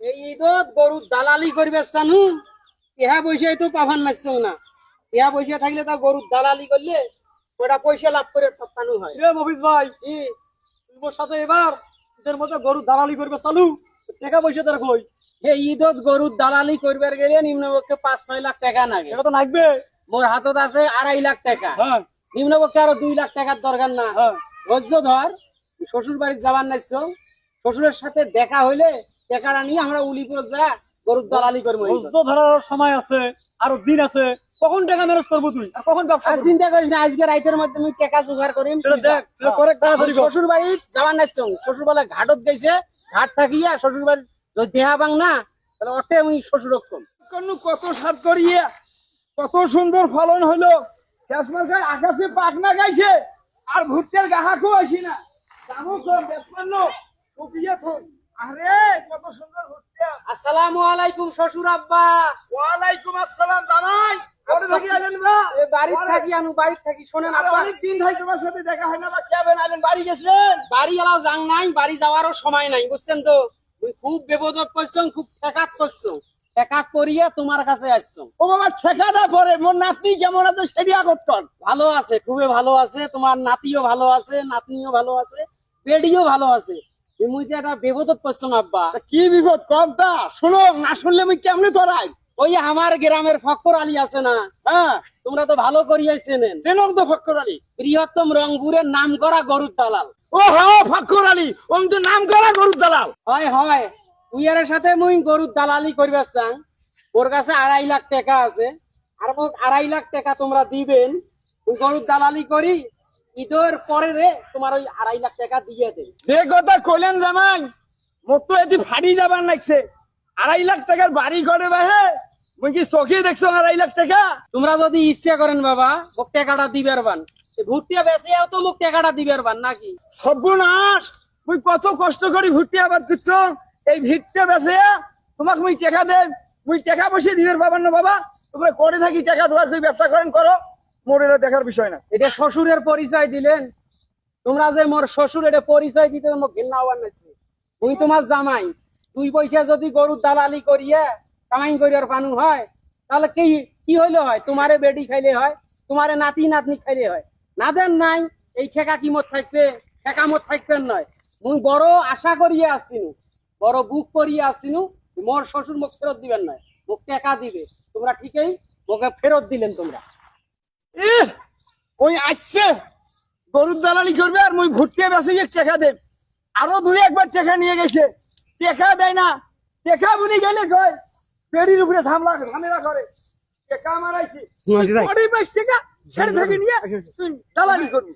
এই ঈদত গরুর দালালি করবে চানু ইহা পয়সায় তো পাভান নাচছেও না। ইহা পয়সা থাকলে তা গরুর দালালি করলে ওটা পয়সা লাভ করে চানু হয়। রে মফিজ ভাই, তোমার সাথে এবার ঈদের মধ্যে গরু দালালি করবে চালু, টাকা পয়সা তার কই? এই ঈদত গরুর দালালি করবার গেলে নিম্নপক্ষে 5-6 লাখ টাকা লাগে। এটা তো লাগবে। মোর হাতত আছে 2.5 লাখ টাকা। হ্যাঁ নিম্নপক্ষে আরো 2 লাখ টাকার দরকার না। হ্যাঁ, ধৈর্য ধর, শ্বশুর বাড়ির যাবার নাইছ, শ্বশুরের সাথে দেখা হইলে টাকাটা নিয়ে আমরা উলিপুর যা গরুর দালালি করবো। ধৈর্য ধরার সময় আছে, আরো দিন আছে। কখন টাকা ম্যানেজ করবো তুই, আর কখন ব্যবসা আর করবি? চিন্তা করিস না, আজকে রাইতের মধ্যে আমি টাকা জোগাড় করিম। সেটা দেখ, সেটা করে তাড়াতাড়ি কর। শ্বশুর বাড়ি যাবার নাইছ, শ্বশুর বেলা ঘাটত গেছে, ঘাট থাকিয়া শ্বশুর বাড়ি যদি দেহা বাং না তাহলে অটে আমি শ্বশুর রক্ষম। কত সাত করিয়ে কত সুন্দর ফলন হলো। শেষ মাসে আকাশে পাখনা গাইছে, আর ভুট্টার গাহাকও আসি না। দামও কম, বেতমান্য কপিয়ে থই। আরে কত সুন্দর ভুট্টা। আসসালামু আলাইকুম শ্বশুর আব্বা। ওয়ালাইকুম আসসালাম জামাই। কোথা থেকে আইলেন না? এ বাড়ির থাকি আনু, বাড়ির থাকি। শোনেন আরে আব্বা, অনেক দিন ভাই তোমার সাথে দেখা হয় না, বা কেমন আইলেন? বাড়ি গেছিলেন? বাড়ি এলাও যাং নাই, বাড়ি যাওয়ারও সময় নাই, বুঝছেন তো। তুই খুব বিপদত করছো, খুব ঠেকাত করছো, ঠেকাত করিয়া তোমার কাছে আসছো। ও বাবা ঠেকাটা পরে মোর নাতনি কেমন আছে সেটি আগত কর। ভালো আছে, খুবই ভালো আছে। তোমার নাতিও ভালো আছে, নাতনিও ভালো আছে, পেডিও ভালো আছে। তুমি যে একটা বিপদত করছো না আব্বা। তা কি বিপদ কম তা শোনো, না শুনলে আমি কেমনে তোরাই? ওই আমার গ্রামের ফকর আলী আছে না, হ্যাঁ, তোমরা তো ভালো করিয়াই চেনেন। চেনক তো ফক্কর আলী। বৃহত্তম রংপুরের নাম করা গরুর দালাল। ও হ্যাঁ ফক্কর আলী, ওম তো নাম করা গরুর দালাল। হয় হয়, উইয়ারের সাথে মুই গরুর দালালি করবার চাং। ওর কাছে 2.5 লাখ টাকা আছে, আর মোক 2.5 লাখ টাকা তোমরা দিবেন। ওই গরুর দালালি করি, ঈদের পরে রে তোমার ওই 2.5 লাখ টাকা দিয়ে দেন। যে কথা কইলেন জামাই, মোর তো এটি ফাড়ি যাবার লাগছে। 2.5 লাখ টাকার বাড়ি করে বাহে, মুই কি চোখে দেখছো 2.5 লাখ টাকা? তোমরা যদি ইচ্ছা করেন বাবা, মোক টাকাটা দিবার বান। ভুট্টিয়া বেঁচেও তো মোক টাকাটা দিবার বান নাকি? সর্বনাশ, মুই কত কষ্ট করি ভুট্টি আবাদ করছো, এই ভিটটা বেচে তোমাকে মুই টাকা দে, মুই টাকা পয়সা দিবার পাবার না বাবা। তোমরা করে থাকি টাকা তোমার তুই ব্যবসা করেন করো, মোর এটা দেখার বিষয় না। এটা শ্বশুরের পরিচয় দিলেন। তোমরা যে মোর শ্বশুর, এটা পরিচয় দিতে মোক ঘৃণা হওয়ার নাকি? তুই তোমার জামাই, 2 পয়সা যদি গরুর দালালি করিয়া কামাই করিয়ার পানু হয়, তাহলে কি কি হইলে হয়? তোমারে বেডি খাইলে হয়, তোমারে নাতি নাতনি খাইলে হয়। না দেন নাই, এই ঠেকা কিমত থাকবে, ঠেকামত থাকবেন নয়। মুই বড় আশা করিয়া আসছিনু, বড় বুক করিয়া আসছিনু, মোর শ্বশুর মোক ফেরত দিবেন নয়, মোক টাকা দিবে। তোমরা ঠিকই মোকে ফেরত দিলেন তোমরা। ওই আসছে গরুর দালালি করবে, আর মুই ভুট্টি বেচে গিয়ে টাকা দেব। আরো 2-1 বার টাকা নিয়ে গেছে, টাকা দেয় না। টাকা বুনি গেলে কয় পেড়ির উপরে ঝামেলা করে। টাকা মারাইছি 20 টাকা ছেড়ে থেকে নিয়ে তুই দালালি করবি।